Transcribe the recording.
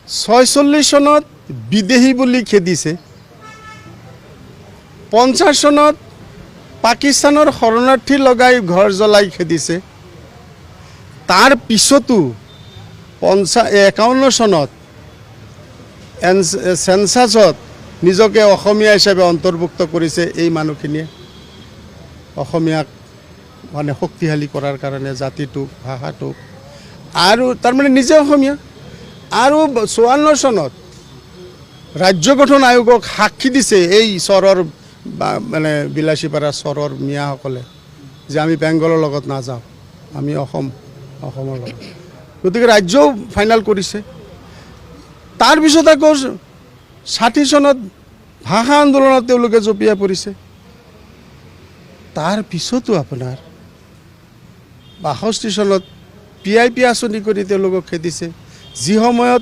46 চনত বিদেশী বুলি খেদিছে, 50 চনত পাকিস্তানৰ শৰণাৰ্থী লগাই ঘৰ জ্বলাই খেদিছে। তাৰ পিছতো 51 চনত চেন্সাছত নিজকে অসমীয়া হিচাপে অন্তৰ্ভুক্ত কৰিছে এই মানুহখিনিয়ে। অসমীয়াক মানে শক্তিশালী কৰাৰ কাৰণে জাতিটোক, ভাষাটোক, আৰু তাৰমানে নিজে অসমীয়া। আৰু 54 চনত ৰাজ্য গঠন আয়োগক সাক্ষী দিছে এই চৰৰ মানে বিলাসীপাৰা চৰৰ মিয়াসকলে যে আমি বেংগলৰ লগত নাযাওঁ, আমি অসমৰ লগত। গতিকে ৰাজ্যও ফাইনেল কৰিছে। তাৰপিছত আকৌ 60 চনত ভাষা আন্দোলনত তেওঁলোকে জঁপিয়াই পৰিছে। তাৰ পিছতো আপোনাৰ 62 চনত PIP আঁচনি কৰি তেওঁলোকক খেদিছে, যি সময়ত